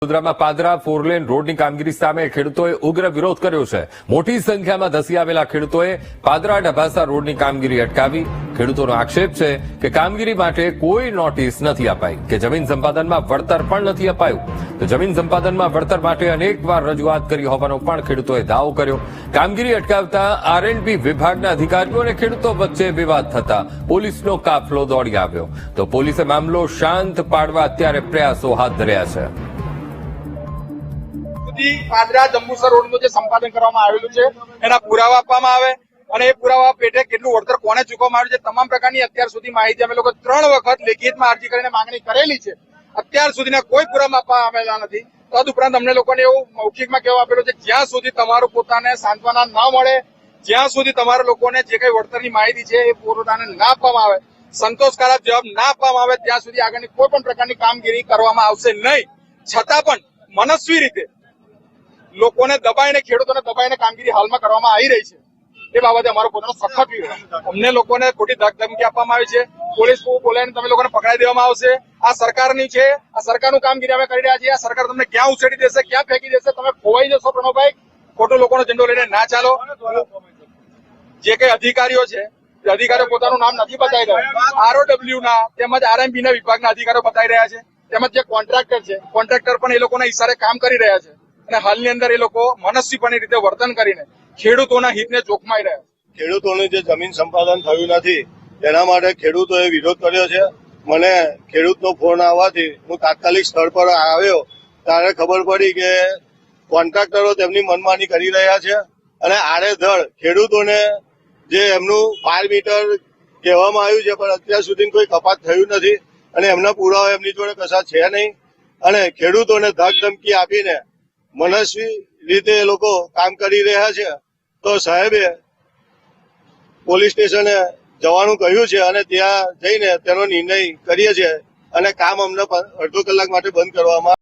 વડોદરામાં પાદરા ફોરલેન રોડની કામગીરી સામે ખેડૂતોએ ઉગ્ર વિરોધ કર્યો છે. મોટી સંખ્યામાં ધસી આવેલા ખેડૂતોએ પાદરા ઢબાસા રોડની કામગીરી અટકાવી. ખેડૂતોનો આક્ષેપ છે કે કામગીરી માટે કોઈ નોટિસ નથી અપાઈ કે જમીન સંપાદનમાં વળતર પણ નથી અપાયું. તો જમીન સંપાદનમાં વળતર માટે અનેકવાર રજૂઆત કરી હોવાનો પણ ખેડૂતોએ દાવો કર્યો. કામગીરી અટકાવતા આર&બી વિભાગના અધિકારીઓ અને ખેડૂતો વચ્ચે વિવાદ થતા પોલીસનો કાફલો દોડી આવ્યો. તો પોલીસે મામલો શાંત પાડવા અત્યારે પ્રયાસો હાથ ધર્યા છે. પાદરા જંબુસર રોડનું જે સંપાદન કરવામાં આવેલું છે એના પુરાવા આપવામાં આવે અને એ પુરાવા પેટે કેટલું વળતર કોને ચૂકવવામાં આવ્યું છે તમામ પ્રકારની અત્યાર સુધી માહિતી અમે લોકો 3 વખત લેખિતમાં અરજી કરીને માંગણી કરેલી છે. અત્યાર સુધીના કોઈ પુરાવા આપવામાં આવેલા નથી. તદુપરાંત અમને લોકોને એવું મૌખિકમાં કહેવા આપેલું છે જ્યાં સુધી તમારું પોતાને સાંત્વના ન મળે, જ્યાં સુધી તમારા લોકોને જે કઈ વળતરની માહિતી છે એ પોતાને ના આપવામાં આવે, સંતોષકારક જવાબ ના આપવામાં આવે ત્યાં સુધી આગળની કોઈ પણ પ્રકારની કામગીરી કરવામાં આવશે નહીં. છતાં પણ મનસ્વી રીતે લોકોને દબાઈને, ખેડૂતોને દબાઈને કામગીરી હાલમાં કરવામાં આવી રહી છે. એ બાબતે અમારો પોતાનો સખત વિરોધ. અમને લોકોને ખોટી ધમકી આપવામાં આવી છે. પોલીસ બોલાવીને તમે લોકોને પકડાઈ દેવામાં આવશે. આ સરકારની છે, આ સરકારનું કામગીરી અમે કરી રહ્યા છીએ. આ સરકાર તમને ક્યાં ઉછેડી દેશે, ક્યાં ફેંકી દેશે, તમે ખોવાઈ જશો. પ્રણવભાઈ, ખોટો લોકોનો ઝંડો લઈને ના ચાલો. જે કઈ અધિકારીઓ છે અધિકારીઓ પોતાનું નામ નથી બતાવી રહ્યા. આરઓડબ્લ્યુ ના તેમજ આર&બી ના વિભાગના અધિકારીઓ બતાવી રહ્યા છે. તેમજ જે કોન્ટ્રાક્ટર છે, કોન્ટ્રાક્ટર પણ એ લોકોના ઈશારે કામ કરી રહ્યા છે અને હાલની અંદર એ લોકો મનસ્વીપણી રીતે વર્તન કરીને ખેડૂતોના હિતને જોખમાઈ રહ્યા છે. ખેડૂતોનું જે જમીન સંપાદન થયું નથી તેના માટે ખેડૂતોએ વિરોધ કર્યો છે. મને ખેડૂતનો ફોન આવવાથી હું તાત્કાલિક સ્થળ પર આવ્યો ત્યારે ખબર પડી કે કોન્ટ્રાક્ટરો તેમની મનમાની કરી રહ્યા છે અને આડેધડ ખેડૂતોને જે એમનું 5 મીટર કહેવામાં આવ્યું છે પણ અત્યાર સુધી કોઈ કપાત થયું નથી અને એમના પુરાવા એમની જોડે કશા છે નહીં અને ખેડૂતોને ધાક ધમકી આપીને મનસ્વી રીતે એ લોકો કામ કરી રહ્યા છે. તો સાહેબે પોલીસ સ્ટેશને જવાનું કહ્યું છે અને ત્યાં જઈને તેનો નિર્ણય કરીએ છીએ અને કામ અમને અડધો કલાક માટે બંધ કરવામાં